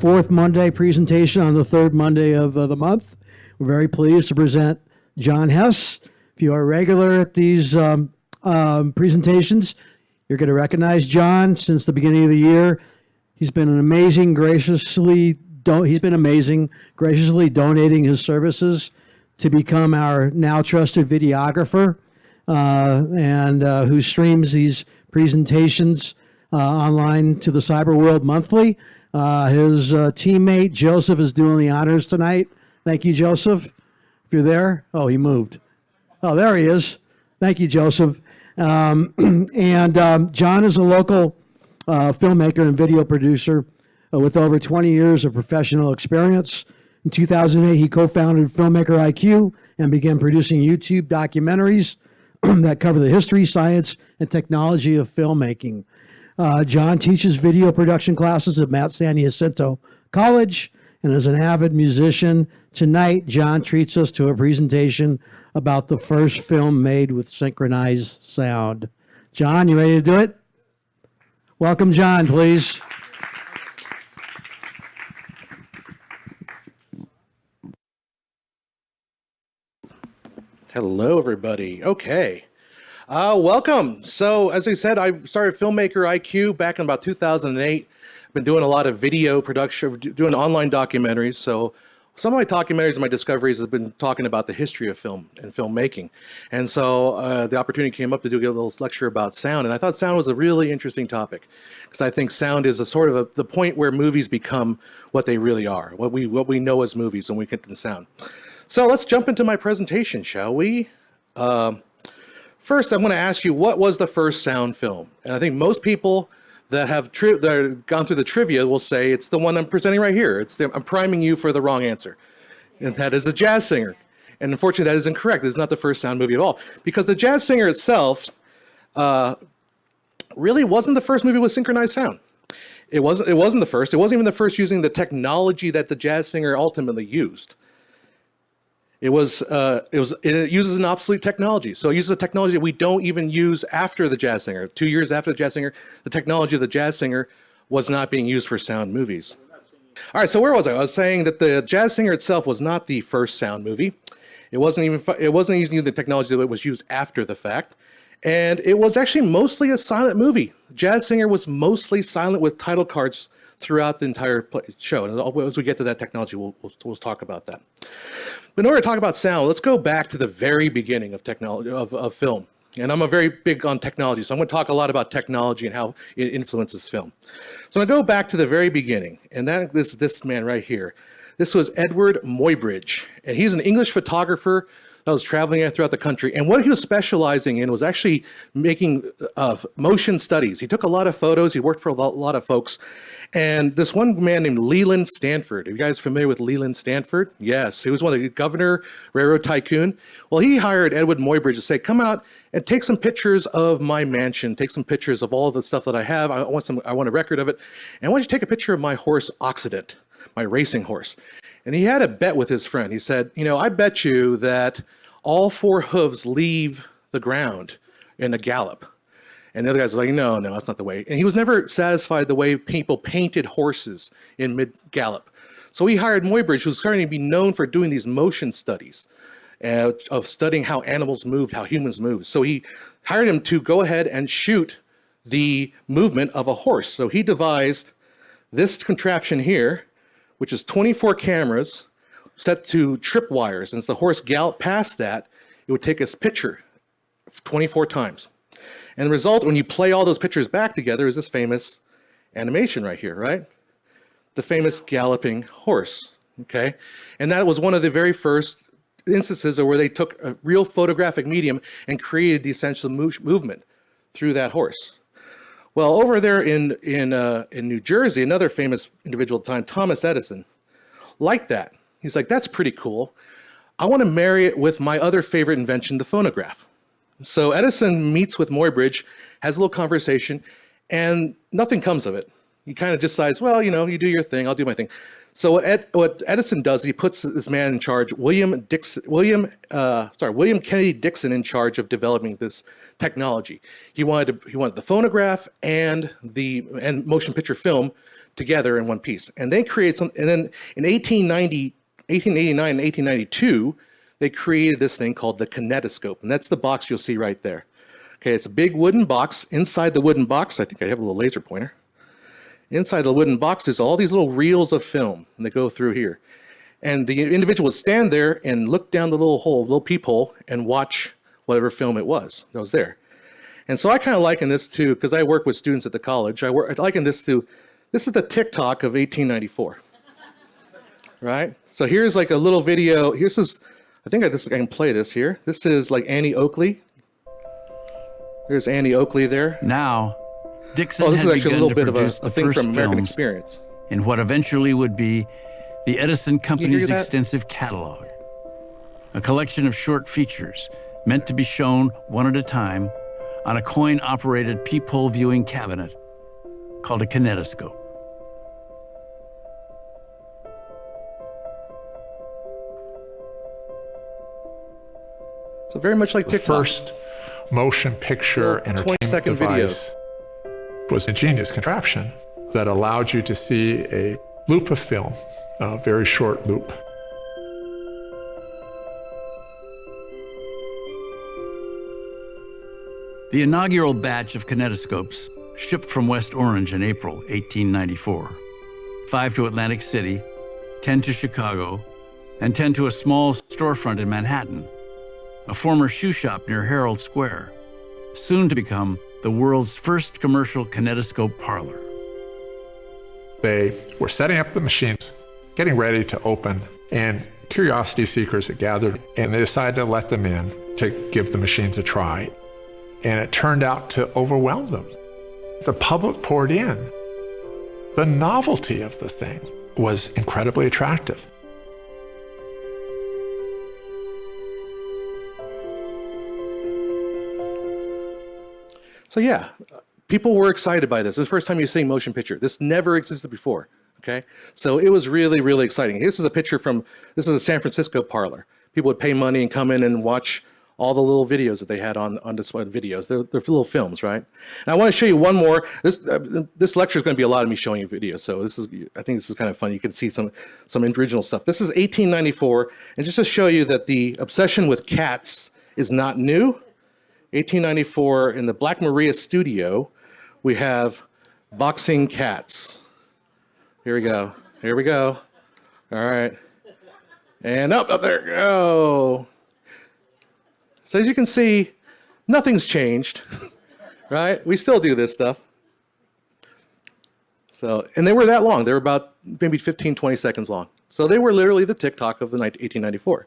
fourth Monday presentation on the third Monday of the month. We're very pleased to present John Hess. If you are regular at these presentations, you're going to recognize John since the beginning of the year. He's been graciously donating his services to become our now trusted videographer, and who streams these presentations online to the cyber world monthly. His teammate Joseph is doing the honors tonight. Thank you, Joseph. If you're there. Oh, he moved. Oh, there he is. Thank you, Joseph. John is a local filmmaker and video producer with over 20 years of professional experience. In 2008, he co-founded Filmmaker IQ and began producing YouTube documentaries that cover the history, science, and technology of filmmaking. John teaches video production classes at Mount San Jacinto College and is an avid musician. Tonight, John treats us to a presentation about the first film made with synchronized sound. John, you ready to do it? Welcome, John, please. Hello, everybody. Okay. Welcome. So, as I said, I started Filmmaker IQ back in about 2008. I've been doing a lot of video production, doing online documentaries. So, some of my documentaries and my discoveries have been talking about the history of film and filmmaking. And so, the opportunity came up to do a little lecture about sound. And I thought sound was a really interesting topic because I think sound is the point where movies become what they really are, what we know as movies when we get to sound. So let's jump into my presentation, shall we? First, I'm going to ask you, what was the first sound film? And I think most people that have gone through the trivia will say it's the one I'm presenting right here. I'm priming you for the wrong answer. And that is The Jazz Singer. And unfortunately, that is incorrect. It's not the first sound movie at all. Because The Jazz Singer itself really wasn't the first movie with synchronized sound. It wasn't the first. It wasn't even the first using the technology that The Jazz Singer ultimately used. It uses an obsolete technology. So it uses a technology that we don't even use after The Jazz Singer. 2 years after The Jazz Singer, the technology of The Jazz Singer was not being used for sound movies. All right, so where was I? I was saying that The Jazz Singer itself was not the first sound movie. It wasn't using the technology that was used after the fact. And it was actually mostly a silent movie. Jazz Singer was mostly silent with title cards throughout the entire show. And as we get to that technology, we'll talk about that. But in order to talk about sound, let's go back to the very beginning of technology of film. And I'm very big on technology, so I'm going to talk a lot about technology and how it influences film. So I'm going to go back to the very beginning, and this man right here. This was Edward Muybridge, and he's an English photographer that was traveling throughout the country. And what he was specializing in was actually making motion studies. He took a lot of photos. He worked for a lot of folks. And this one man named Leland Stanford. Are you guys familiar with Leland Stanford? Yes, he was one of the governor, railroad tycoon. Well, he hired Edward Muybridge to say, come out and take some pictures of my mansion, take some pictures of all the stuff that I have. I want a record of it. And I want you to take a picture of my horse, Occident, my racing horse. And he had a bet with his friend. He said, I bet you that all four hooves leave the ground in a gallop. And the other guy's like, no, that's not the way. And he was never satisfied the way people painted horses in mid-gallop. So he hired Muybridge, who's starting to be known for doing these motion studies of studying how animals moved, how humans moved. So he hired him to go ahead and shoot the movement of a horse. So he devised this contraption here, which is 24 cameras set to tripwires. And as the horse galloped past that, it would take a picture 24 times. And the result, when you play all those pictures back together, is this famous animation right here, right? The famous galloping horse, okay? And that was one of the very first instances where they took a real photographic medium and created the essential movement through that horse. Well, over there in New Jersey, another famous individual at the time, Thomas Edison, liked that. He's like, that's pretty cool. I want to marry it with my other favorite invention, the phonograph. So Edison meets with Muybridge, has a little conversation, and nothing comes of it. He kind of decides, well, you do your thing, I'll do my thing. So what Edison does, he puts this man in charge, William Kennedy Dixon, in charge of developing this technology. He wanted the phonograph and motion picture film together in one piece. And they created some, and then in 1889 and 1892, they created this thing called the kinetoscope. And that's the box you'll see right there. Okay, it's a big wooden box. Inside the wooden box, I think I have a little laser pointer. Inside the wooden box is all these little reels of film, and they go through here. And the individual would stand there and look down the little hole, little peephole, and watch whatever film it was that was there. And so I kind of liken this to, because I work with students at the college, I liken this to, this is the TikTok of 1894, right? So here's like a little video. Here's this, I think I can play this here. This is like Annie Oakley. There's Annie Oakley there. Now, Dixon this had is actually a begun little to bit of produce a the thing first from American films Experience. in what eventually would be the Edison Company's that? extensive catalog, a collection of short features meant to be shown one at a time on a coin-operated peephole viewing cabinet called a kinetoscope. So very much like The TikTok. first motion picture entertainment 20-second device was a genius contraption that allowed you to see a loop of film, a very short loop. The inaugural batch of kinetoscopes shipped from West Orange in April 1894. 5 to Atlantic City, 10 to Chicago, and 10 to a small storefront in Manhattan, a former shoe shop near Herald Square, soon to become the world's first commercial kinetoscope parlor. They were setting up the machines, getting ready to open, and curiosity seekers had gathered, and they decided to let them in to give the machines a try. And it turned out to overwhelm them. The public poured in. The novelty of the thing was incredibly attractive. So yeah, people were excited by this. It was the first time you see motion picture. This never existed before, okay? So it was really, really exciting. This is a picture from, this is a San Francisco parlor. People would pay money and come in and watch all the little videos that they had on display, videos. They're little films, right? And I want to show you one more. This lecture is going to be a lot of me showing you videos. So this is, I think this is kind of fun. You can see some original stuff. This is 1894. And just to show you that the obsession with cats is not new. 1894 in the Black Maria studio, we have boxing cats. Here we go. Here we go. All right. And up there we go. So as you can see, nothing's changed, right? We still do this stuff. So, and they were that long. They were about maybe 15, 20 seconds long. So they were literally the TikTok of the 1894.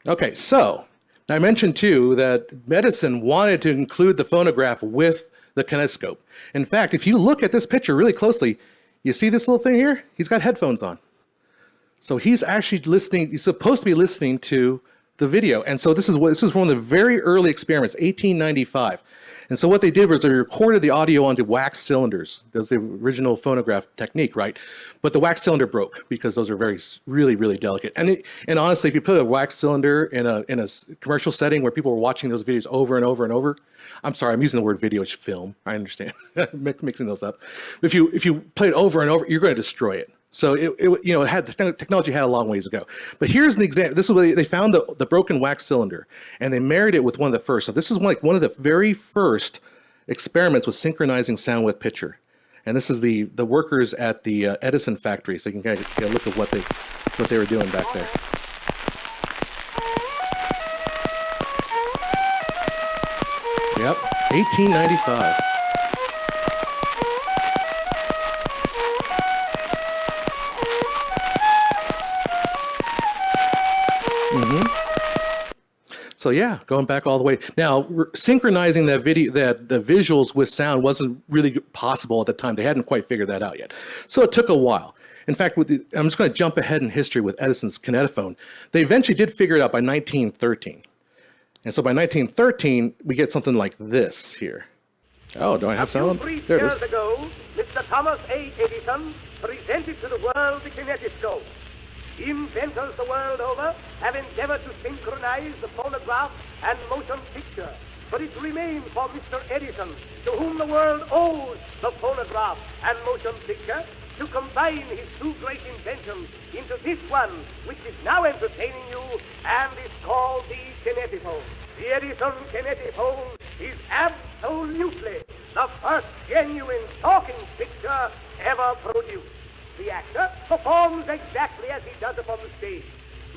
Okay, so I mentioned too that medicine wanted to include the phonograph with the kinetoscope. In fact, if you look at this picture really closely, you see this little thing here? He's got headphones on. So he's actually listening, he's supposed to be listening to the video. And so this is one of the very early experiments, 1895. And so what they did was they recorded the audio onto wax cylinders. That was the original phonograph technique, right? But the wax cylinder broke because those are really, really delicate. And honestly, if you put a wax cylinder in a commercial setting where people were watching those videos over and over and over, I'm sorry, I'm using the word video, it's film. I understand, mixing those up. If you play it over and over, you're going to destroy it. So technology had a long ways to go. But here's an example. This is where they found the broken wax cylinder, and they married it with one of the first. So this is one of the very first experiments with synchronizing sound with picture. And this is the workers at the Edison factory. So you can kind of get a look at what they were doing back there. Yep, 1895. So yeah, going back all the way. Now, synchronizing the visuals with sound wasn't really possible at the time. They hadn't quite figured that out yet. So it took a while. In fact, I'm just going to jump ahead in history with Edison's kinetophone. They eventually did figure it out by 1913. And so by 1913, we get something like this here. Oh, do I have sound? There it is. 3 years ago, Mr. Thomas A. Edison presented to the world the kinetoscope. Inventors the world over have endeavored to synchronize the phonograph and motion picture but it remains for Mr. Edison, to whom the world owes the phonograph and motion picture, to combine his two great inventions into this one, which is now entertaining you and is called the kinetophone. The Edison kinetophone is absolutely the first genuine talking picture ever produced. The actor performs exactly as he does upon the stage,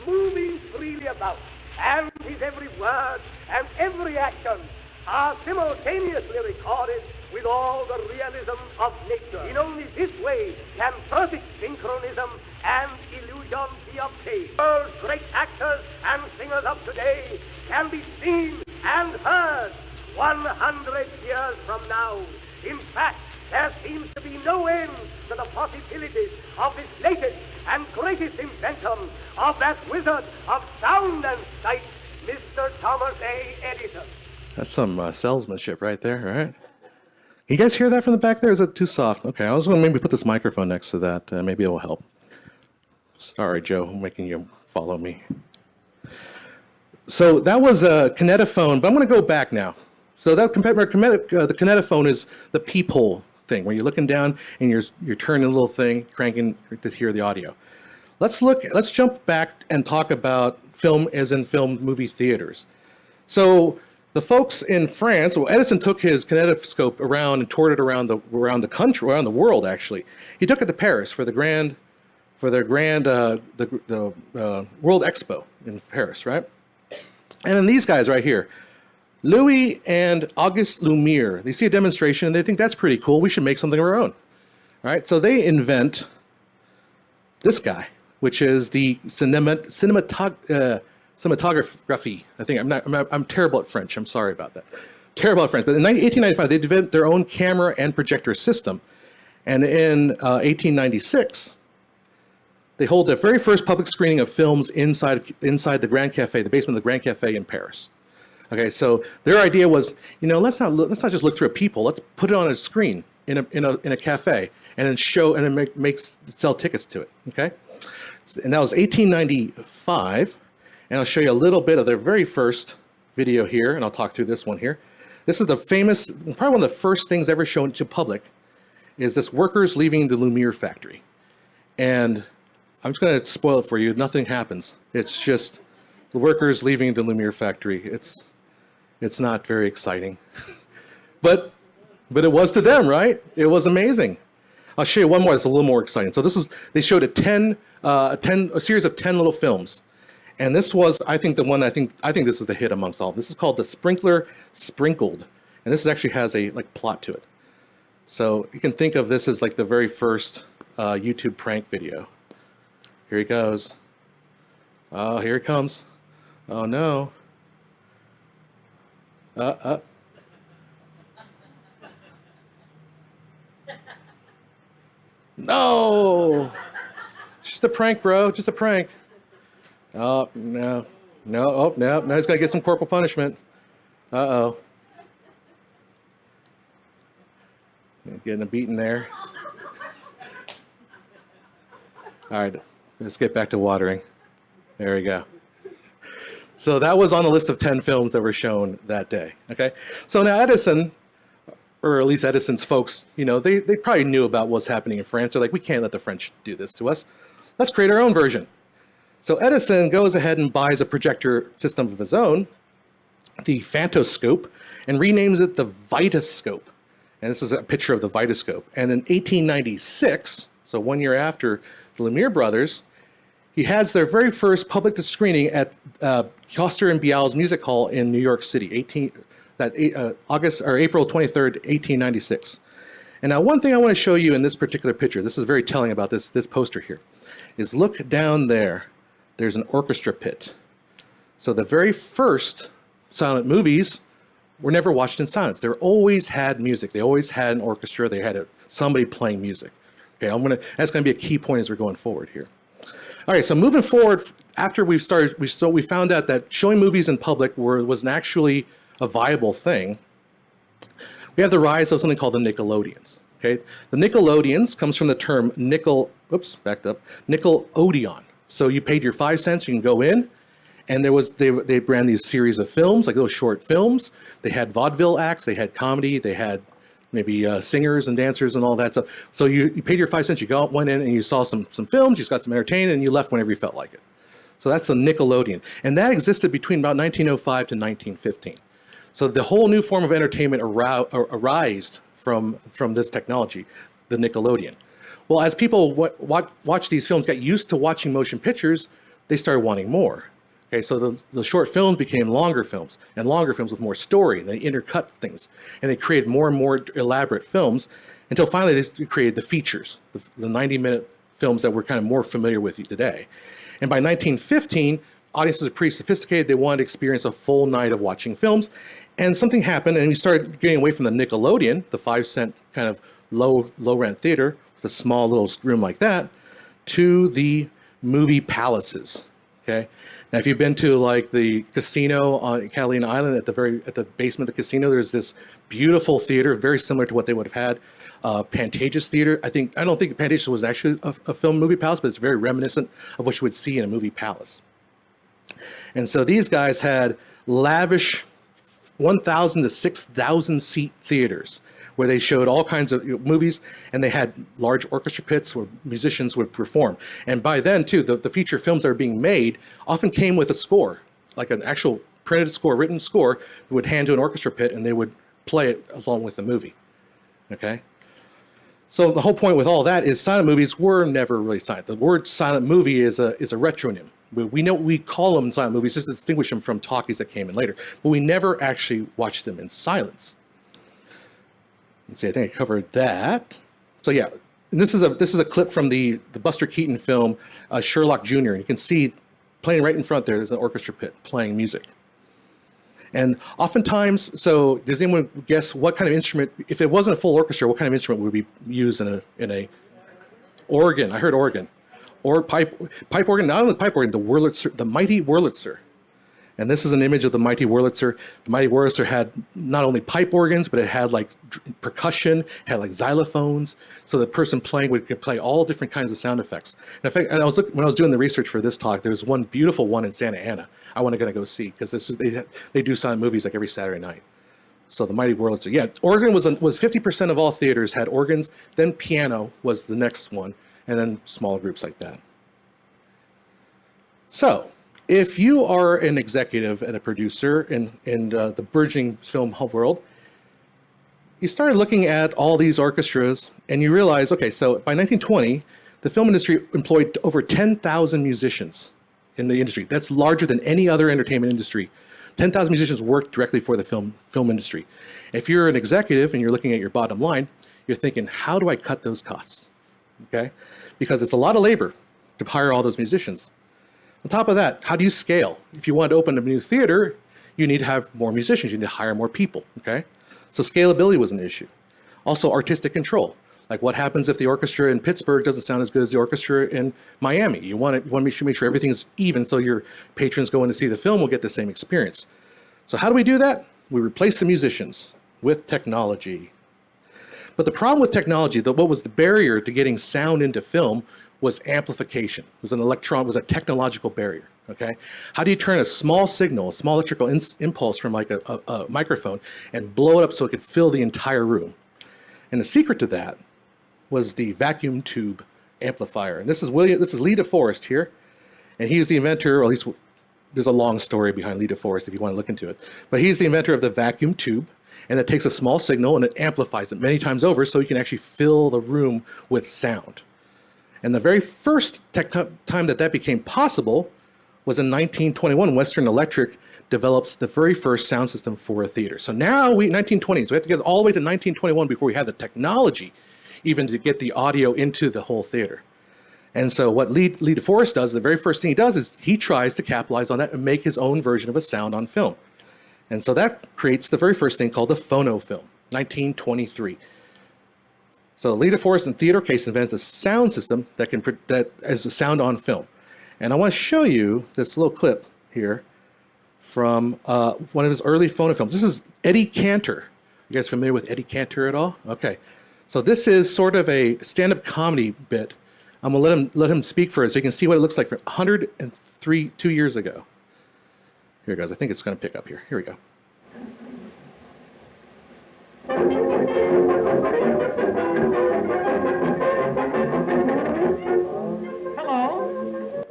moving freely about, and his every word and every action are simultaneously recorded with all the realism of nature. In only this way can perfect synchronism and illusion be obtained. The world's great actors and singers of today can be seen and heard 100 years from now. In fact, there seems to be no end to the possibilities of this latest and greatest invention of that wizard of sound and sight, Mr. Thomas A. Edison. That's some salesmanship right there, right? You guys hear that from the back there? Is it too soft? Okay, I was going to maybe put this microphone next to that. Maybe it will help. Sorry, Joe, I'm making you follow me. So that was a kinetophone, but I'm going to go back now. So that the kinetophone is the peephole thing, where you're looking down and you're turning a little thing, cranking to hear the audio. Let's jump back and talk about film as in film movie theaters. So the folks in France, well, Edison took his kinetoscope around and toured it around the country, around the world actually. He took it to Paris for the World Expo in Paris, right? And then these guys right here, Louis and Auguste Lumiere, they see a demonstration and they think that's pretty cool. We should make something of our own. All right, so they invent this guy, which is the cinematography. I think I'm terrible at French. I'm sorry about that. Terrible at French. But in 1895, they developed their own camera and projector system, and in 1896, they hold their very first public screening of films inside the Grand Cafe, the basement of the Grand Cafe in Paris. Okay, so their idea was, let's not just look through a peephole. Let's put it on a screen in a cafe, and then sell tickets to it. Okay, and that was 1895, and I'll show you a little bit of their very first video here, and I'll talk through this one here. This is the famous, probably one of the first things ever shown to public, is this workers leaving the Lumiere factory, and I'm just going to spoil it for you. Nothing happens. It's just the workers leaving the Lumiere factory. It's not very exciting, but it was to them, right? It was amazing. I'll show you one more that's a little more exciting. So they showed a series of 10 little films, and this was, I think this is the hit amongst all. This is called The Sprinkler Sprinkled, and this actually has a plot to it. So you can think of this as like the very first YouTube prank video. Here he goes. Oh, here it comes. Oh no. No! Just a prank, bro. Just a prank. Oh, no. No, oh, no. Now he's going to get some corporal punishment. Uh-oh. Getting a beating there. All right. Let's get back to watering. There we go. So that was on the list of 10 films that were shown that day. Okay. So now Edison, or at least Edison's folks, they probably knew about what's happening in France. They're like, we can't let the French do this to us. Let's create our own version. So Edison goes ahead and buys a projector system of his own, the phantoscope, and renames it the Vitascope. And this is a picture of the Vitascope. And in 1896, so 1 year after the Lumiere brothers, he has their very first public screening at Koster and Bial's Music Hall in New York City, April 23rd, 1896. And now one thing I want to show you in this particular picture, this is very telling about this poster here, is look down there. There's an orchestra pit. So the very first silent movies were never watched in silence. They always had music. They always had an orchestra. They had somebody playing music. Okay, that's going to be a key point as we're going forward here. All right, so moving forward, after we found out that showing movies in public was actually a viable thing. We have the rise of something called the Nickelodeons. Okay, the Nickelodeons comes from the term Nickelodeon. So you paid your 5 cents, you can go in, And they ran these series of films, like little short films. They had vaudeville acts, they had comedy, they had maybe singers and dancers and all that stuff. So you paid your 5 cents, you went in and you saw some films, you just got some entertainment, and you left whenever you felt like it. So that's the Nickelodeon. And that existed between about 1905 to 1915. So the whole new form of entertainment arose from this technology, the Nickelodeon. Well, as people watch these films, got used to watching motion pictures, they started wanting more. Okay, so the short films became longer films, and longer films with more story, and they intercut things, and they created more and more elaborate films, until finally they created the features, the 90-minute films that we're kind of more familiar with today. And by 1915, audiences are pretty sophisticated. They wanted to experience a full night of watching films, and something happened, and we started getting away from the Nickelodeon, the 5-cent kind of low-rent theater with a small little room like that, to the movie palaces. Okay. Now, if you've been to like the casino on Catalina Island, at the basement of the casino, there's this beautiful theater, very similar to what they would have had. Pantages Theater. I don't think Pantages was actually a film movie palace, but it's very reminiscent of what you would see in a movie palace. And so these guys had lavish 1,000 to 6,000 seat theaters where they showed all kinds of movies, and they had large orchestra pits where musicians would perform. And by then, too, the feature films that were being made often came with a score, like an actual printed score, written score, that would hand to an orchestra pit, and they would play it along with the movie. Okay? So the whole point with all that is silent movies were never really silent. The word silent movie is a retronym. We call them silent movies just to distinguish them from talkies that came in later, but we never actually watched them in silence. Let's see, I think I covered that. So yeah, and this is a clip from the Buster Keaton film Sherlock Jr. And you can see playing right in front there's an orchestra pit playing music. And oftentimes, so does anyone guess what kind of instrument, if it wasn't a full orchestra, what kind of instrument would be used in a organ? I heard organ. Or pipe organ, not only pipe organ, the Wurlitzer, the mighty Wurlitzer. And this is an image of the mighty Wurlitzer. The mighty Wurlitzer had not only pipe organs, but it had like percussion, had like xylophones. So the person playing could play all different kinds of sound effects. And in fact, when I was doing the research for this talk, there's one beautiful one in Santa Ana I want to go see, because they do silent movies like every Saturday night. So the mighty Wurlitzer. Yeah, organ was 50% of all theaters had organs. Then piano was the next one, and then smaller groups like that. So if you are an executive and a producer in the burgeoning film world, you start looking at all these orchestras and you realize, okay, so by 1920, the film industry employed over 10,000 musicians in the industry. That's larger than any other entertainment industry. 10,000 musicians work directly for the film industry. If you're an executive and you're looking at your bottom line, you're thinking, how do I cut those costs? Okay, because it's a lot of labor to hire all those musicians. On top of that, how do you scale? If you want to open a new theater, you need to have more musicians. You need to hire more people, okay? So scalability was an issue. Also, artistic control. Like what happens if the orchestra in Pittsburgh doesn't sound as good as the orchestra in Miami? You want to make sure everything's even so your patrons going to see the film will get the same experience. So how do we do that? We replace the musicians with technology. But the problem with technology, what was the barrier to getting sound into film, was amplification. It was a technological barrier, okay? How do you turn a small signal, a small electrical impulse from like a microphone and blow it up so it could fill the entire room? And the secret to that was the vacuum tube amplifier. And this is Lee DeForest here, and he's the inventor, or at least there's a long story behind Lee DeForest if you want to look into it. But he's the inventor of the vacuum tube, and it takes a small signal and it amplifies it many times over so you can actually fill the room with sound. And the very first time that became possible was in 1921. Western Electric develops the very first sound system for a theater. So now 1920s, we have to get all the way to 1921 before we have the technology even to get the audio into the whole theater. And so what Lee DeForest does, the very first thing he does is he tries to capitalize on that and make his own version of a sound on film. And so that creates the very first thing called the phonofilm, 1923. So Lee DeForest in Theodore Case invents a sound system that is a sound on film. And I want to show you this little clip here from one of his early phonofilms. This is Eddie Cantor. You guys familiar with Eddie Cantor at all? Okay. So this is sort of a stand-up comedy bit. I'm going to let him speak for it so you can see what it looks like from 2 years ago. Here it goes. I think it's going to pick up here. Here we go. Hello?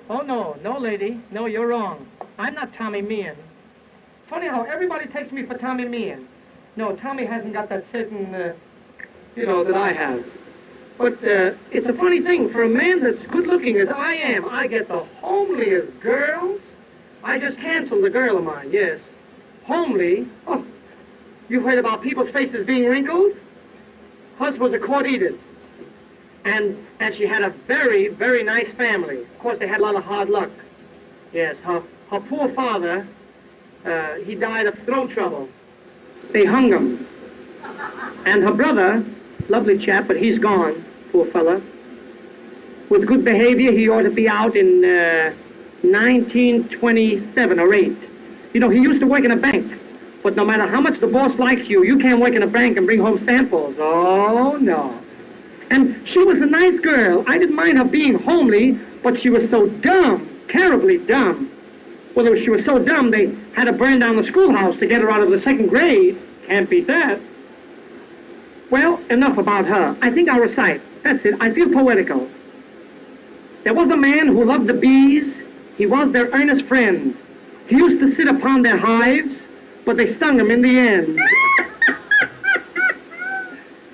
Oh, no, lady. No, you're wrong. I'm not Tommy Meehan. Funny how everybody takes me for Tommy Meehan. No, Tommy hasn't got that certain, that I have. But it's a funny thing. For a man that's good-looking as I am, I get the homeliest girls. I just canceled a girl of mine, yes. Homely? Oh, you've heard about people's faces being wrinkled? Hers was a court edict. And she had a very, very nice family. Of course, they had a lot of hard luck. Yes, her poor father, he died of throat trouble. They hung him. And her brother, lovely chap, but he's gone, poor fella. With good behavior, he ought to be out in 1927 or 8. You know, he used to work in a bank. But no matter how much the boss likes you, you can't work in a bank and bring home samples. Oh, no. And she was a nice girl. I didn't mind her being homely, but she was so dumb, terribly dumb. Well, she was so dumb, they had to burn down the schoolhouse to get her out of the 2nd grade. Can't beat that. Well, enough about her. I think I'll recite. That's it. I feel poetical. There was a man who loved the bees. He was their earnest friend. He used to sit upon their hives, but they stung him in the end.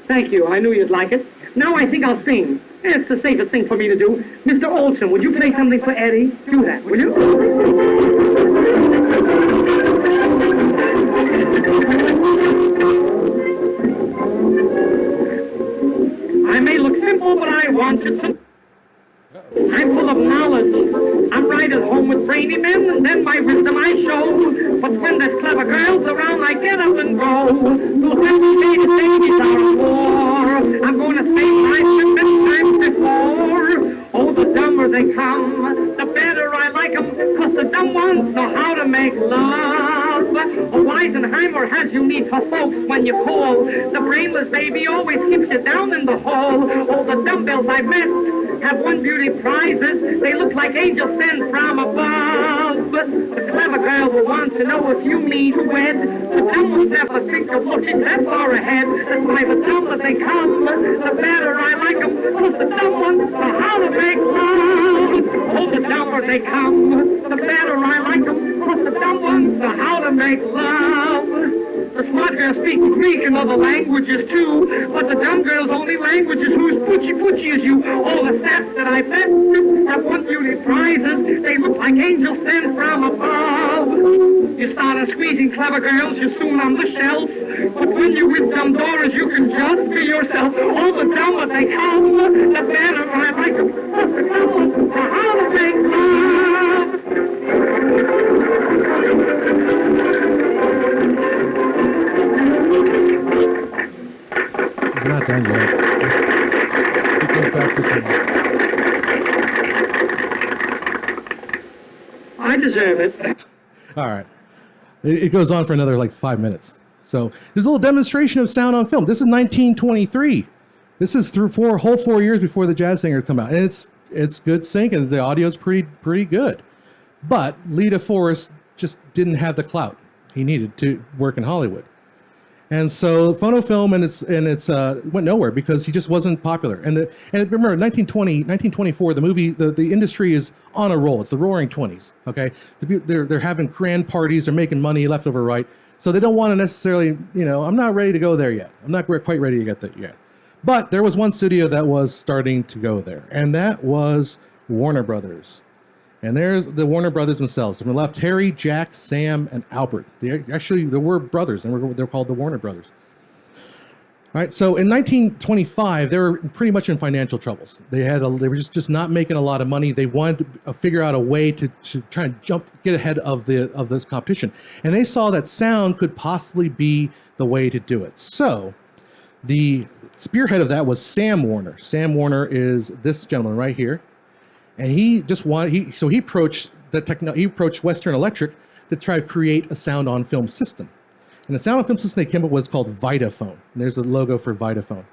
Thank you. I knew you'd like it. Now I think I'll sing. It's the safest thing for me to do. Mr. Olson, would you play something for Eddie? Do that, will you? I may look simple, but I want you to. I'm full of knowledge. I'm right at home with brainy men, and then my wisdom I show. But when there's clever girls around, I get up and go. Who'll have me made a babies out of war? I'm going to say I've been times before. Oh, the dumber they come, the better I like them, 'cause the dumb ones know how to make love. Oh, Weisenheimer has you need for folks when you call. The brainless baby always keeps you down in the hall. Oh, the dumbbells I met have won beauty prizes. They look like angels sent from above. The clever girl will want to know if you mean to wed. The dumb ones never think of looking that far ahead. That's why the dumber they come, the better I like them. 'Cause the dumb ones know how to make love. Oh, the dumber they come, the better I like them. 'Cause the dumb ones know how to make love. The smart girls speak Greek and other languages too, but the dumb girls' only language is who's poochie-poochie as you. All the stats that I bet have won beauty prizes. They look like angels sent from above. You start squeezing clever girls, you're soon on the shelf. But when you're with dumb daughters, you can just be yourself. All the dumber they come, the better I like them. The dumb ones know how to make love. He's not done yet. He goes back for some. I deserve it. All right. It goes on for another like 5 minutes. So there's a little demonstration of sound on film. This is 1923. This is through 4 years before the Jazz Singer come out, and it's good sync and the audio's pretty good. But Lita Forrest just didn't have the clout he needed to work in Hollywood. And so phonofilm and it's went nowhere because he just wasn't popular. And remember, 1924, the movie, the industry is on a roll. It's the Roaring 20s. Okay, they're having grand parties, they're making money left over right. So they don't want to necessarily, I'm not ready to go there yet. I'm not quite ready to get that yet. But there was one studio that was starting to go there, and that was Warner Brothers. And there's the Warner Brothers themselves. On the left, Harry, Jack, Sam, and Albert. They were brothers, and they're called the Warner Brothers. All right, so in 1925, they were pretty much in financial troubles. They were just not making a lot of money. They wanted to figure out a way to try and get ahead of this competition. And they saw that sound could possibly be the way to do it. So the spearhead of that was Sam Warner. Sam Warner is this gentleman right here. And he approached Western Electric to try to create a sound on film system. And the sound on film system they came up with was called Vitaphone. And there's the logo for Vitaphone.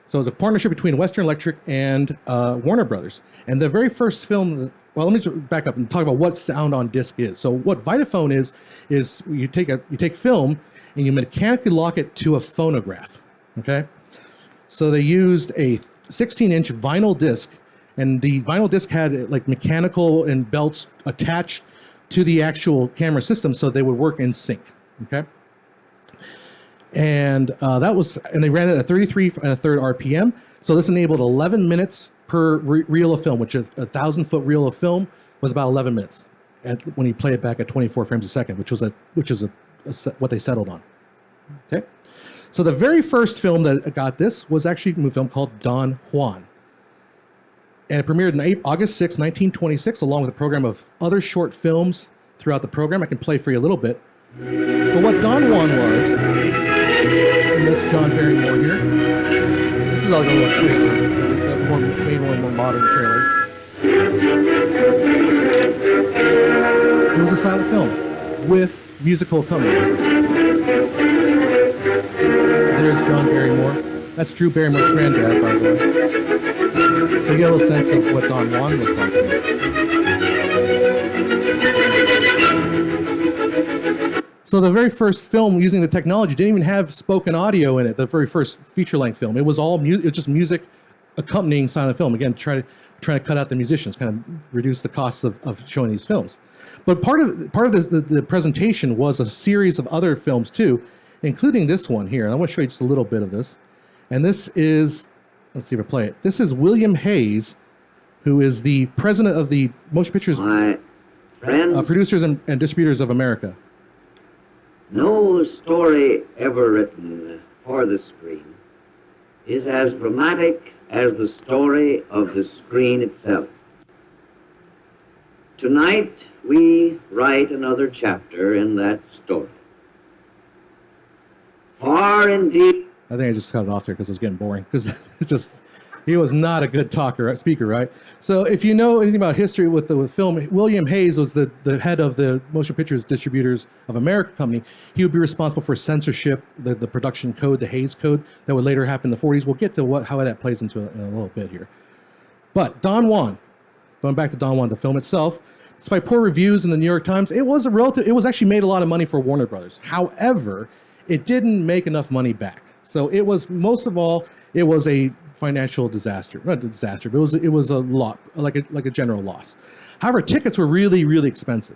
So it was a partnership between Western Electric and Warner Brothers. And the very first film well, let me just back up and talk about what sound on disc is. So what Vitaphone is you take film and you mechanically lock it to a phonograph. Okay, so they used a 16-inch vinyl disc, and the vinyl disc had like mechanical and belts attached to the actual camera system, so they would work in sync. Okay, and they ran it at 33 1/3 RPM. So this enabled 11 minutes per reel of film, which a 1,000-foot reel of film was about 11 minutes when you play it back at 24 frames a second, which is what they settled on. Okay, so the very first film that got this was actually a movie film called Don Juan, and it premiered on August 6, 1926, along with a program of other short films throughout the program. I can play for you a little bit. But what Don Juan was, and that's John Barrymore here. This is like a little trailer, a more modern trailer. It was a silent film with musical accompaniment. There's John Barrymore. That's Drew Barrymore's granddad, by the way. So you get a little sense of what Don Juan looked like here. So the very first film using the technology didn't even have spoken audio in it. The very first feature-length film, it was just music accompanying silent film. Again, trying to cut out the musicians, kind of reduce the costs of showing these films. But part of the presentation was a series of other films too, including this one here. And I want to show you just a little bit of this. And this is, let's see if I play it. This is William Hayes, who is the president of the Motion Pictures Producers and Distributors of America. No story ever written for the screen is as dramatic as the story of the screen itself. Tonight, we write another chapter in that story. For indeed... I think I just cut it off there because it was getting boring. Because it's just, he was not a good speaker, right? So if you know anything about history with film, William Hayes was the head of the Motion Pictures Distributors of America company. He would be responsible for censorship, the production code, the Hayes Code, that would later happen in the 40s. We'll get to how that plays into it in a little bit here. But Don Juan, going back to Don Juan, the film itself, despite poor reviews in the New York Times, it was actually made a lot of money for Warner Brothers. However, it didn't make enough money back. So it was, most of all, it was a financial disaster. Not a disaster, but it was a lot, like a general loss. However, tickets were really, really expensive.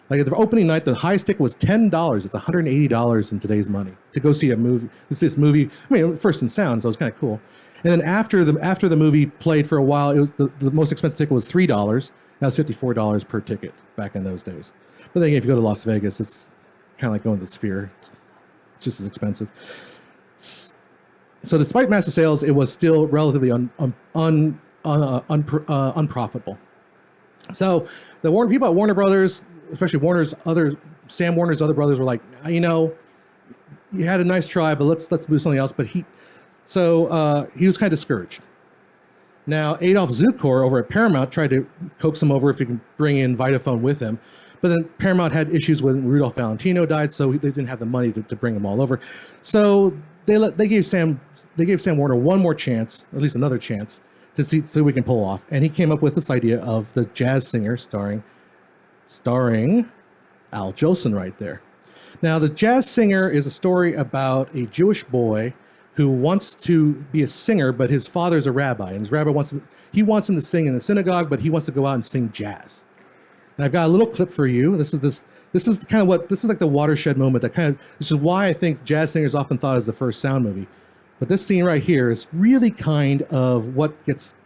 Like at the opening night, the highest ticket was $10. It's $180 in today's money to go see a movie. This movie, I mean, first in sound, so it was kind of cool. And then after the movie played for a while, it was the most expensive ticket was $3. That was $54 per ticket back in those days. But then again, if you go to Las Vegas, it's kind of like going to the Sphere. It's just as expensive. So despite massive sales, it was still relatively unprofitable. So the people at Warner Brothers, especially Sam Warner's other brothers, were like, you know, you had a nice try, but let's do something else. But he was kind of discouraged. Now Adolph Zukor over at Paramount tried to coax him over if he can bring in Vitaphone with him. But then Paramount had issues when Rudolph Valentino died, so they didn't have the money to bring them all over. So they gave Sam Warner one more chance, or at least another chance, to see so we can pull off. And he came up with this idea of the Jazz Singer, starring Al Jolson right there. Now, the Jazz Singer is a story about a Jewish boy who wants to be a singer, but his father's a rabbi, and his rabbi wants him to sing in the synagogue, but he wants to go out and sing jazz. And I've got a little clip for you. This is like the watershed moment which is why I think Jazz Singer is often thought as the first sound movie. But this scene right here is really kind of what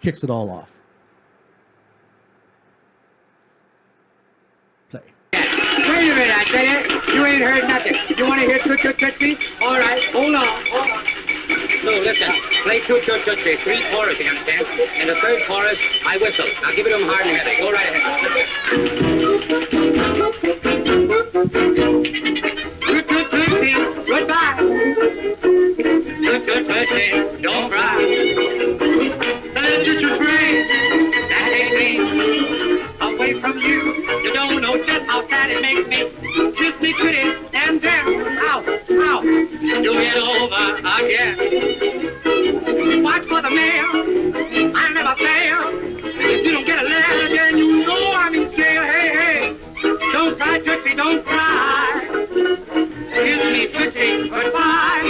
kicks it all off. Play. Wait a minute, I tell you, you ain't heard nothing. You want to hear Toot Toot Tootsie? All right, hold on. So listen, play Toot Toot Tootsie, 3 choruses, you understand? And the 3rd chorus, I whistle. Now give it to them hard and heavy. Go right ahead. Toot Toot Tootsie, goodbye. Toot Toot Tootsie, don't cry. Let your train, that ain't me. Away from you, you don't know just how sad it makes me. Kiss me pretty, and then, ow, you'll get over again. Watch for the mail, I never fail. If you don't get a letter, then you know I don't cry. Kiss me pretty goodbye.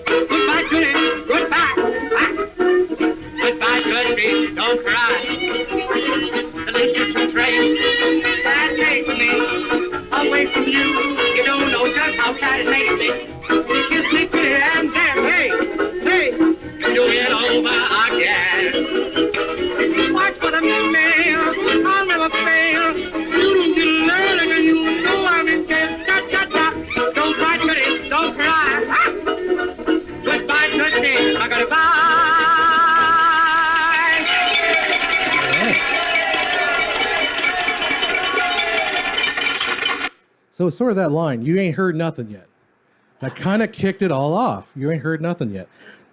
Goodbye, Julie. Goodbye. Goodbye, Julie. Don't cry. The little train that takes me away from you. You don't know just how sad it makes me. Kiss me, pretty, and then, hey, do it over again. Watch for the mail. I'll never fail. You do learning, and you know I'm in jail. Don't cry, Julie. Don't cry. Goodbye, Julie. Goodbye. So it's sort of that line, you ain't heard nothing yet. That kind of kicked it all off. You ain't heard nothing yet.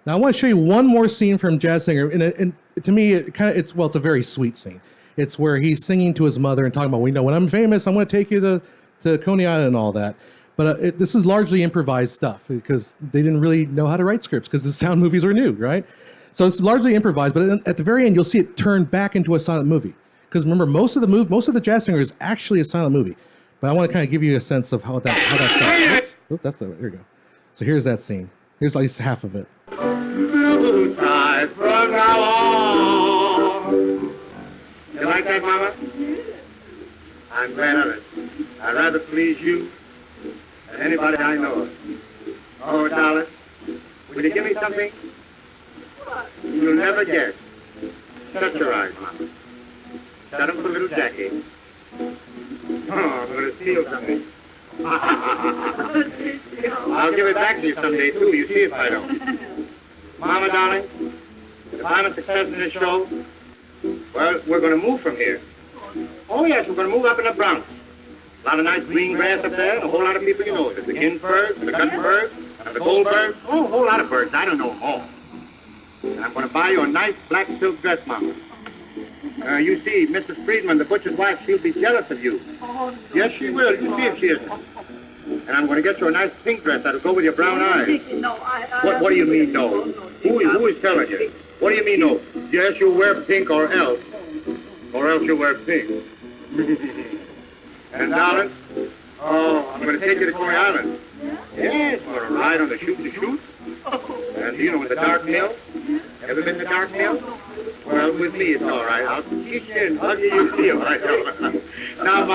Now I want to show you one more scene from Jazz Singer, and to me, it's a very sweet scene. It's where he's singing to his mother and talking about, well, when I'm famous, I'm going to take you to Coney Island and all that. But this is largely improvised stuff because they didn't really know how to write scripts because the sound movies are new, right? So it's largely improvised, but at the very end, you'll see it turn back into a silent movie. Because remember, most of the Jazz Singer is actually a silent movie. But I want to kind of give you a sense of how that sounds. Oh, there we go. So here's that scene. Here's at least half of it. Blue skies from now on. You like that, Mama? I'm glad of it. I'd rather please you than anybody I know of. Oh, darling, will you give me something? You'll never guess. Shut your eyes, Mama. Shut them for little Jackie. Oh, I'm going to steal something. I'll give it back to you someday, too. You see if I don't. Mama, darling, if I'm a success in this show, well, we're going to move from here. Oh, yes, we're going to move up in the Bronx. A lot of nice green grass up there, and a whole lot of people you know. There's the Ginsbergs, and the Gutenbergs, and the Goldbergs. Oh, a whole lot of birds. I don't know them all. And I'm going to buy you a nice black silk dress, Mama. You see, Mrs. Friedman, the butcher's wife, she'll be jealous of you. Yes, she will. You see if she isn't. And I'm going to get you a nice pink dress that'll go with your brown eyes. No, What do you mean, no? Who is telling you? What do you mean, no? Yes, you'll wear pink or else. Or else you'll wear pink. And, darling, I'm going to take you to Coney Island. Yes, we're going to ride on the shoot. And, in the dark mill. Ever been to the dark mill? Well, with me, it's all right. I'll kiss you and hug you. You see all right. Now,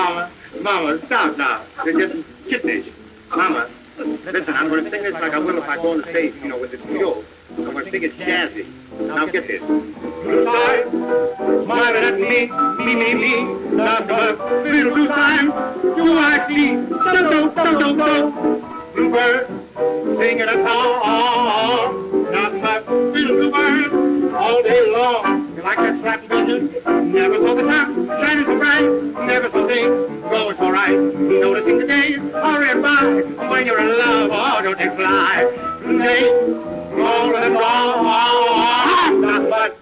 Mama, stop now. You're just kidneys. Mama, listen, I'm going to sing this like I will if I go on the stage, with this mule. I'm going to sing it jazzy. Now, get this. Blue sky, smiling at me. Love, little blue sign. Do I see? Do. Bluebird, singing a song. Not my little bluebird, all day long. You like that slap business? Never saw the sun, shining so bright, never saw things going so right. Noticing the days hurrying by, when you're in love, oh, don't they fly? They, all of them wrong, not but.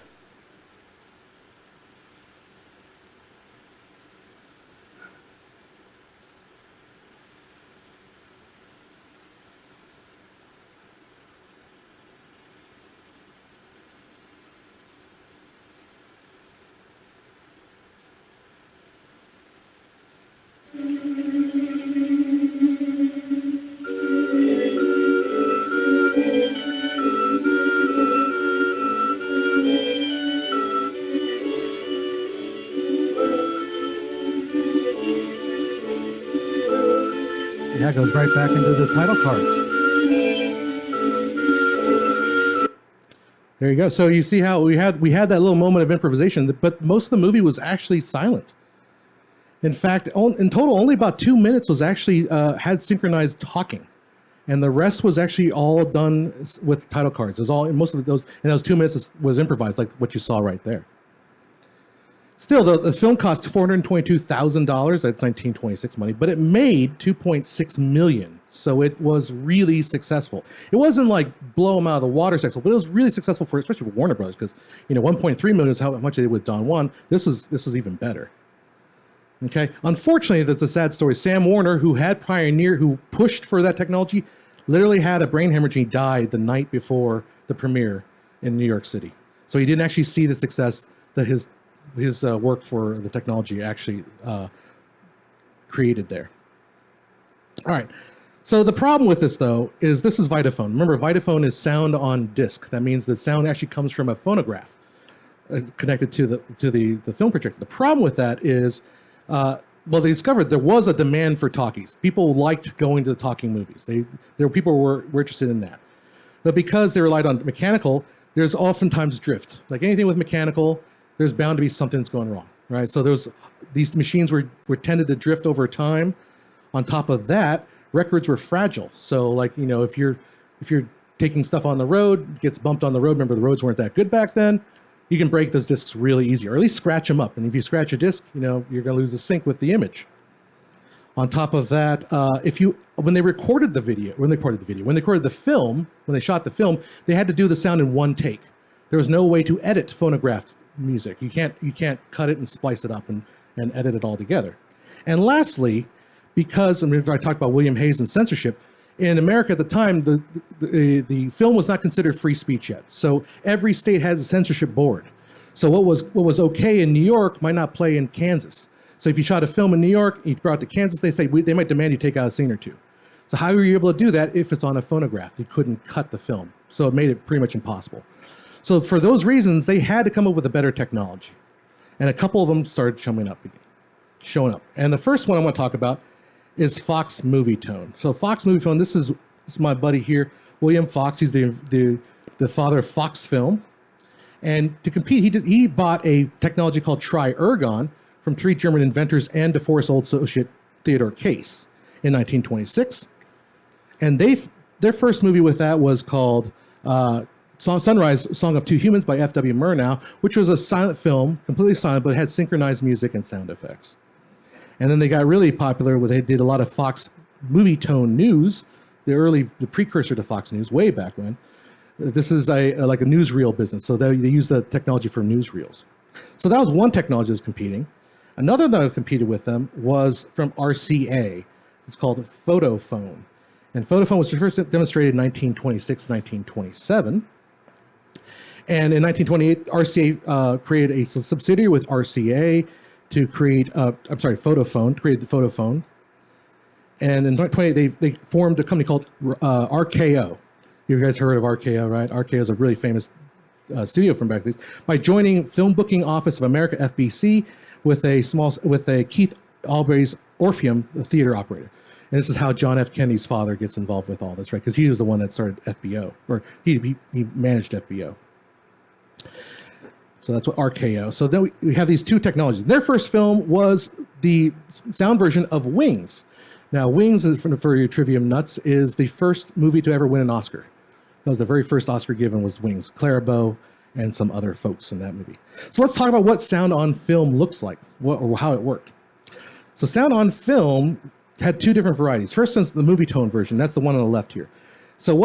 See, that goes right back into the title cards. There you go. So you see how we had that little moment of improvisation, but most of the movie was actually silent. In fact, in total, only about 2 minutes was actually had synchronized talking, and the rest was actually all done with title cards. It was all most of those 2 minutes was improvised, like what you saw right there. Still, the film cost $422,000. That's 1926 money, but it made $2.6 million. So it was really successful. It wasn't like blow them out of the water successful, but it was really successful for, especially for Warner Brothers, because 1.3 million is how much they did with Don Juan. This was even better. Okay. Unfortunately, that's a sad story. Sam Warner, who pushed for that technology, literally had a brain hemorrhage. And he died the night before the premiere in New York City. So he didn't actually see the success that his work for the technology actually created there. All right. So the problem with this, though, is this is Vitaphone. Remember, Vitaphone is sound on disc. That means the sound actually comes from a phonograph connected to the film projector. The problem with that is, they discovered there was a demand for talkies. People liked going to the talking movies. People were interested in that. But because they relied on mechanical, there's oftentimes drift. Like anything with mechanical, there's bound to be something that's going wrong, right? So these machines were tended to drift over time. On top of that, records were fragile. So like, if you're taking stuff on the road, gets bumped on the road, remember the roads weren't that good back then, you can break those discs really easy, or at least scratch them up. And if you scratch a disc, you're gonna lose the sync with the image. On top of that, when they recorded the film, when they shot the film, they had to do the sound in one take. There was no way to edit phonographed music. You can't cut it and splice it up and edit it all together. And lastly, because I talked about William Hayes and censorship, in America at the time, the film was not considered free speech yet. So every state has a censorship board. So what was okay in New York might not play in Kansas. So if you shot a film in New York, you brought it to Kansas, they might demand you take out a scene or two. So how were you able to do that if it's on a phonograph? You couldn't cut the film. So it made it pretty much impossible. So for those reasons, they had to come up with a better technology. And a couple of them started showing up. And the first one I want to talk about is Fox Movie Tone. So Fox Movie Tone, this is my buddy here, William Fox. He's the father of Fox Film. And to compete, he bought a technology called Tri-Ergon from 3 German inventors and DeForest old associate Theodore Case in 1926. And their first movie with that was called Sunrise, Song of Two Humans by F.W. Murnau, which was a silent film, completely silent, but it had synchronized music and sound effects. And then they got really popular they did a lot of Fox Movie Tone News, the precursor to Fox News, way back when. This is like a newsreel business, so they use the technology for newsreels. So that was one technology that was competing. Another that competed with them was from RCA. It's called Photophone. And Photophone was first demonstrated in 1926, 1927. And in 1928, RCA created a subsidiary with RCA to create, Photophone, created the Photophone. And in 1928, they formed a company called RKO. You guys heard of RKO, right? RKO is a really famous studio from back then. By joining Film Booking Office of America, FBC, with a Keith Albury's Orpheum, the theater operator. And this is how John F. Kennedy's father gets involved with all this, right? Because he was the one that started FBO, or he managed FBO. So that's what RKO. So then we have these two technologies. Their first film was the sound version of Wings. Now, Wings, for your trivia nuts, is the first movie to ever win an Oscar. That was the very first Oscar given was Wings. Clara Bow and some other folks in that movie. So let's talk about what sound on film looks like, or how it worked. So sound on film had two different varieties. First is the movie tone version. That's the one on the left here. So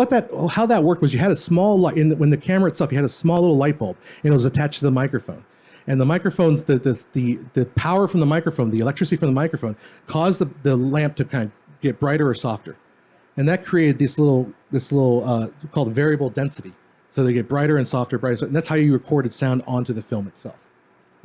how that worked was you had a small light, when the camera itself, you had a small little light bulb, and it was attached to the microphone. And the microphones, the power from the microphone, the electricity from the microphone, caused the lamp to kind of get brighter or softer. And that created this little called variable density. So they get brighter and softer, and that's how you recorded sound onto the film itself.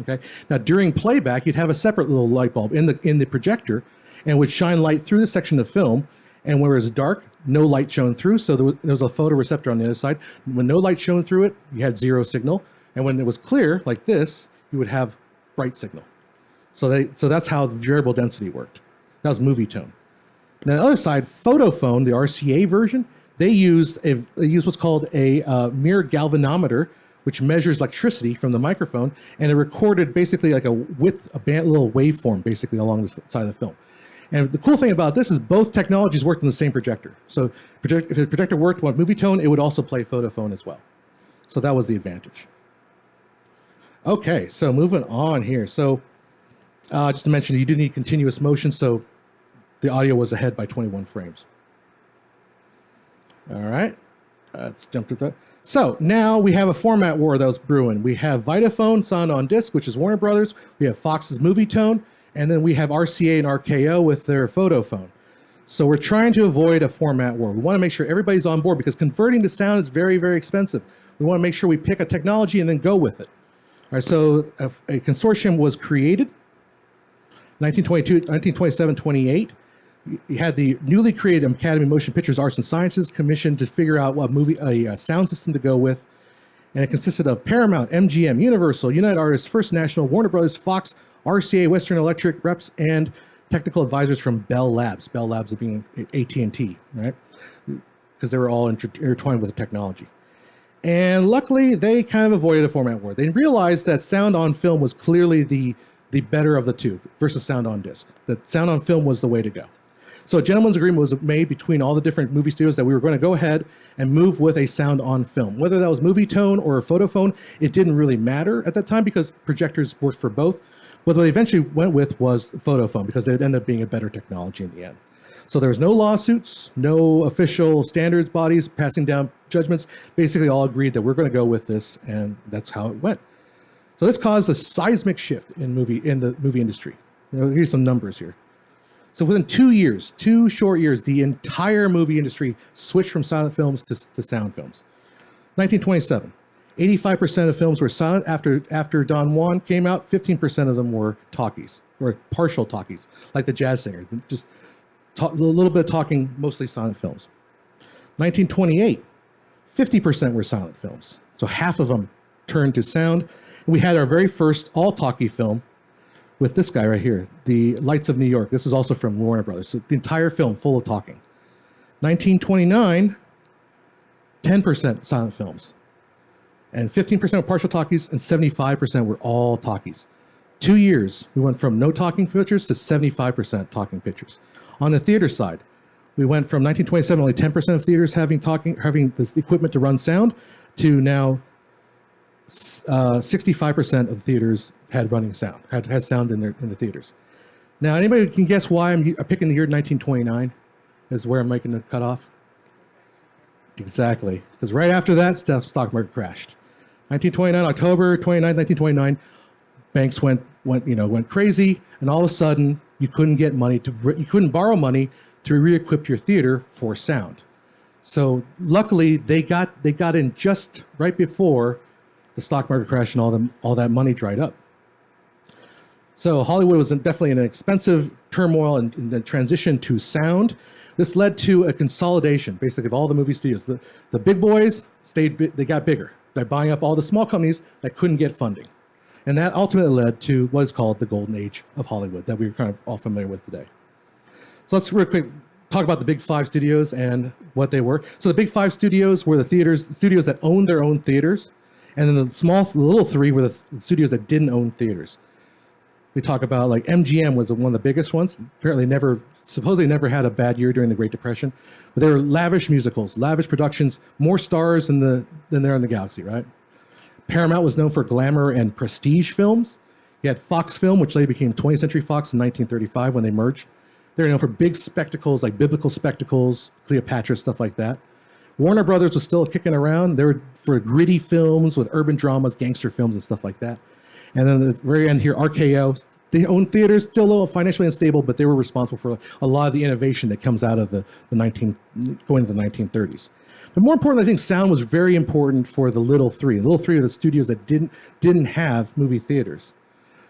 Okay. Now during playback, you'd have a separate little light bulb in the projector, and would shine light through the section of film. And where it's dark, no light shone through. So there was a photoreceptor on the other side. When no light shone through it, you had zero signal. And when it was clear, like this, you would have bright signal. So that's how the variable density worked. That was movie tone. Now on the other side, Photophone, the RCA version, they used what's called a mirror galvanometer, which measures electricity from the microphone, and it recorded basically like a little waveform basically along the side of the film. And the cool thing about this is both technologies worked on the same projector. So if the projector worked on movie tone, it would also play Photophone as well. So that was the advantage. Okay, so moving on here. So just to mention, you do need continuous motion, so the audio was ahead by 21 frames. All right, let's jump to that. So now we have a format war that was brewing. We have Vitaphone, Sound on Disc, which is Warner Brothers. We have Fox's Movie Tone, and then we have RCA and RKO with their Photophone. So we're trying to avoid a format war. We want to make sure everybody's on board because converting to sound is very, very expensive. We want to make sure we pick a technology and then go with it. All right, so a consortium was created, 1927, 28. You had the newly created Academy of Motion Pictures Arts and Sciences commissioned to figure out what a sound system to go with. And it consisted of Paramount, MGM, Universal, United Artists, First National, Warner Brothers, Fox, RCA, Western Electric, reps, and technical advisors from Bell Labs. Bell Labs being AT&T, right? Because they were all intertwined with the technology. And luckily, they kind of avoided a format war. They realized that sound on film was clearly the better of the two versus sound on disc. That sound on film was the way to go. So a gentleman's agreement was made between all the different movie studios that we were going to go ahead and move with a sound on film. Whether that was Movie Tone or a Photophone, it didn't really matter at that time because projectors worked for both. What they eventually went with was Photophone because it ended up being a better technology in the end. So there was no lawsuits, no official standards bodies passing down judgments. Basically all agreed that we're going to go with this, and that's how it went. So this caused a seismic shift in the movie industry. Here's some numbers here. So within 2 years, 2 short years, the entire movie industry switched from silent films to sound films. 1927, 85% of films were silent. After Don Juan came out, 15% of them were talkies, or partial talkies, like The Jazz Singer. Just a little bit of talking, mostly silent films. 1928, 50% were silent films. So half of them turned to sound. We had our very first all-talkie film with this guy right here, The Lights of New York. This is also from Warner Brothers. So the entire film full of talking. 1929, 10% silent films. And 15% were partial talkies, and 75% were all talkies. 2 years, we went from no talking pictures to 75% talking pictures. On the theater side, we went from 1927, only 10% of theaters having this equipment to run sound, to now 65% of the theaters had running sound, had sound in the theaters. Now, anybody can guess why I'm picking the year 1929 as where I'm making the cutoff? Exactly, because right after that, stock market crashed. 1929, October 29, 1929, banks went crazy, and all of a sudden, you couldn't borrow money to re-equip your theater for sound. So luckily, they got in just right before the stock market crash and all that money dried up. So Hollywood was definitely in an expensive turmoil and the transition to sound. This led to a consolidation, basically, of all the movie studios. The big boys they got bigger by buying up all the small companies that couldn't get funding. And that ultimately led to what is called the golden age of Hollywood that we're kind of all familiar with today. So let's real quick talk about the big five studios and what they were. So the big five studios were the studios that owned their own theaters. And then the little three were the studios that didn't own theaters. We talk about like MGM was one of the biggest ones. Apparently supposedly never had a bad year during the Great Depression. But they were lavish musicals, lavish productions, more stars than there in the galaxy, right? Paramount was known for glamour and prestige films. You had Fox Film, which later became 20th Century Fox in 1935 when they merged. They were known for big spectacles like biblical spectacles, Cleopatra, stuff like that. Warner Brothers was still kicking around. They were for gritty films with urban dramas, gangster films, and stuff like that. And then at the very end here, RKO, they owned theaters, still a little financially unstable, but they were responsible for a lot of the innovation that comes out of going into the 1930s. But more importantly, I think sound was very important for the little three. The little three are the studios that didn't have movie theaters.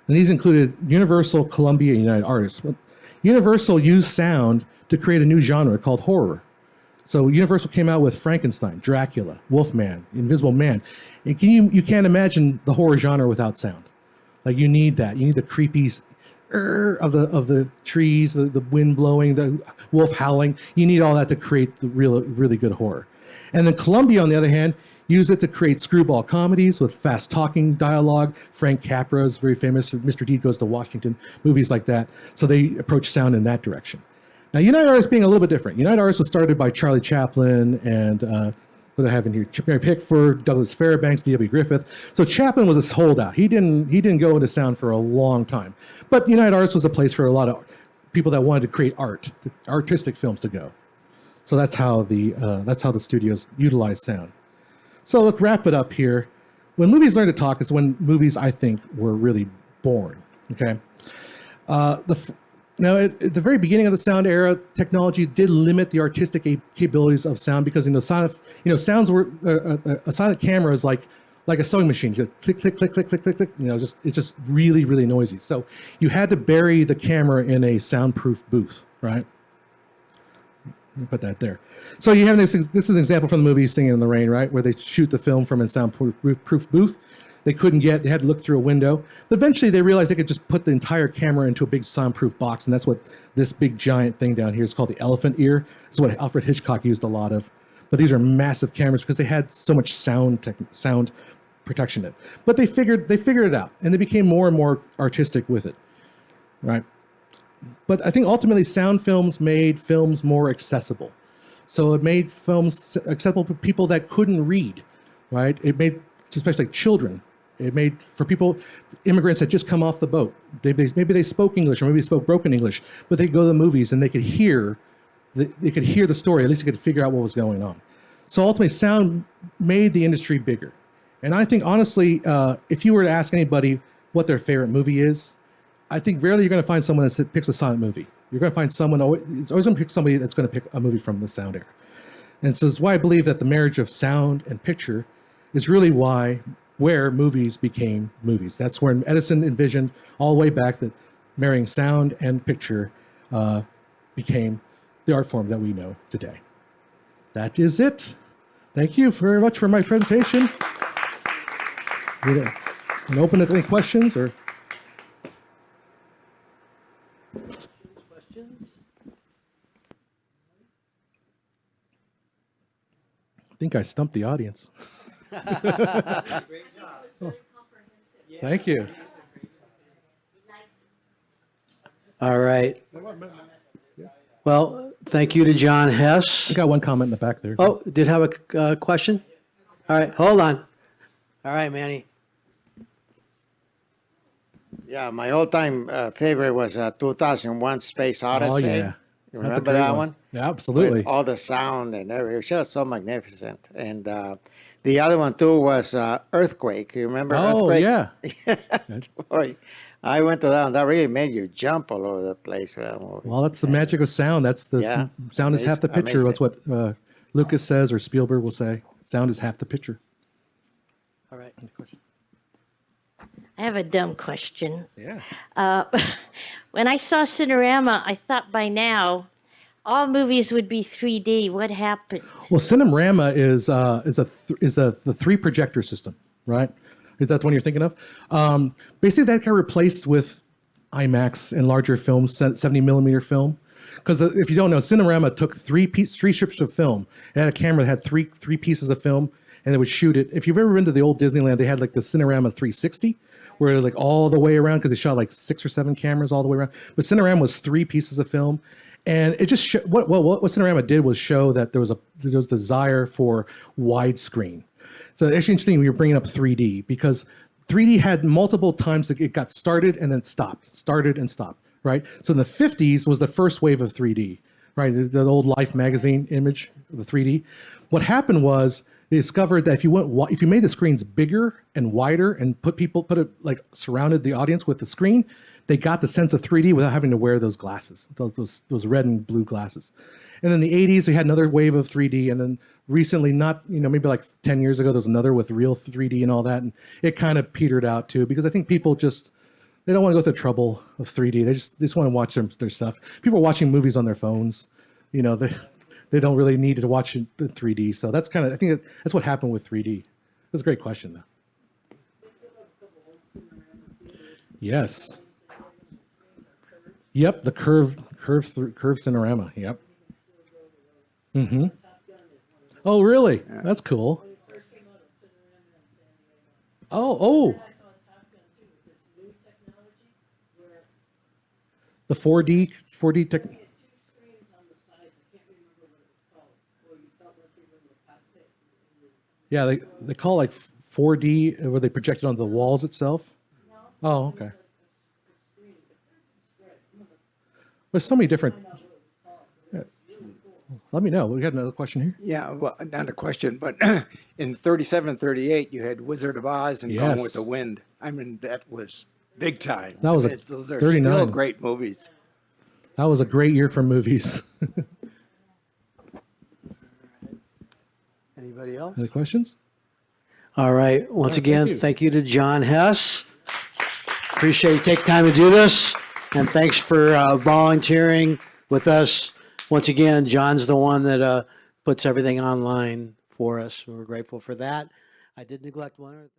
And these included Universal, Columbia, and United Artists. Universal used sound to create a new genre called horror. So Universal came out with Frankenstein, Dracula, Wolfman, Invisible Man. And you can't imagine the horror genre without sound. Like you need that. You need the creepy of the trees, the wind blowing, the wolf howling. You need all that to create the really good horror. And then Columbia, on the other hand, used it to create screwball comedies with fast talking dialogue. Frank Capra's very famous Mr. D Goes to Washington, movies like that. So they approached sound in that direction. Now, United Artists being a little bit different. United Artists was started by Charlie Chaplin and what do I have in here? Mary Pickford, Douglas Fairbanks, D.W. Griffith. So Chaplin was a holdout. He didn't go into sound for a long time. But United Arts was a place for a lot of people that wanted to create artistic films to go. So that's how the studios utilize sound. So let's wrap it up here. When movies learn to talk is when movies, I think, were really born. Okay. Now, at the very beginning of the sound era, technology did limit the artistic capabilities of sound because sounds were a silent camera is like a sewing machine, just click, click, click, click, click, click, click. It's just really, really noisy. So you had to bury the camera in a soundproof booth, right? Let me put that there. So you have this is an example from the movie Singing in the Rain, right? Where they shoot the film from a soundproof booth. They had to look through a window. But eventually they realized they could just put the entire camera into a big soundproof box. And that's what this big giant thing down here is called the elephant ear. This is what Alfred Hitchcock used a lot of. But these are massive cameras because they had so much sound protection in it. But they figured it out, and they became more and more artistic with it, right? But I think ultimately sound films made films more accessible. So it made films accessible to people that couldn't read, right? It made, especially children, it made for immigrants that just come off the boat. Maybe they spoke English or maybe they spoke broken English, but they go to the movies and they could hear the story. At least they could figure out what was going on. So ultimately, sound made the industry bigger. And I think, honestly, if you were to ask anybody what their favorite movie is, I think rarely you're going to find someone that picks a silent movie. You're going to find someone, it's always going to pick somebody that's going to pick a movie from the sound era. And so it's why I believe that the marriage of sound and picture is really where movies became movies. That's where Edison envisioned all the way back that marrying sound and picture became the art form that we know today. That is it. Thank you very much for my presentation. And open to any questions or questions? I think I stumped the audience. Oh, thank you. All right. Well, thank you to John Hess. I got one comment in the back there. Oh, did have a question? All right, hold on. All right, Manny. Yeah, my all-time favorite was 2001 Space Odyssey. Oh, yeah. You That's a remember great that one. one? Yeah, absolutely. With all the sound and everything. It was just so magnificent. And the other one, too, was Earthquake. You remember Earthquake? Yeah. Boy, I went to that one. That really made you jump all over the place. Well, that's the magic of sound. Yeah. Sound is half the picture. Amazing. That's what Lucas says or Spielberg will say. Sound is half the picture. All right. Any question? I have a dumb question. Yeah. When I saw Cinerama, I thought by now all movies would be 3D. What happened? Well, Cinerama is the 3 projector system, right? Is that the one you're thinking of? Basically, that got replaced with IMAX and larger films, 70 millimeter film. Because if you don't know, Cinerama took three strips of film. It had a camera that had three pieces of film, and they would shoot it. If you've ever been to the old Disneyland, they had like the Cinerama 360, where like all the way around, because they shot like 6 or 7 cameras all the way around. But Cinerama was 3 pieces of film, and it just what Cinerama did was show that there was desire for widescreen. So it's actually interesting when you're bringing up 3D, because 3D had multiple times that it got started and then started and stopped, right? So in the 50s was the first wave of 3D, right? The old Life magazine image, the 3D. What happened was they discovered that if you made the screens bigger and wider and put it like surrounded the audience with the screen, they got the sense of 3D without having to wear those glasses, those red and blue glasses. And then in the 80s, we had another wave of 3D, and then recently, maybe like 10 years ago, there was another with real 3D and all that, and it kind of petered out too, because I think people they don't want to go through the trouble of 3D. They just want to watch their stuff. People are watching movies on their phones. They don't really need to watch it in 3D. So that's I think that's what happened with 3D. That's a great question, though. Yes. Yep, the curved Cinerama. Yep. Mm-hmm. Oh, really? Yeah. That's cool. Oh. The 4D tech. Yeah, they call it like 4D, where they project it onto the walls itself. Oh, okay. There's so many different. Yeah. Let me know. We got another question here. Yeah, well, not a question, but in 37 and 38, you had Wizard of Oz and Gone with Yes. the Wind. I mean, that was big time. That was I a mean, those are 39. still great movies. That was a great year for movies. Anybody else? Any questions? All right. Once right, again, thank you. thank you to John Hess. Appreciate you taking time to do this. And thanks for volunteering with us. Once again, John's the one that puts everything online for us. We're grateful for that. I did neglect one other thing.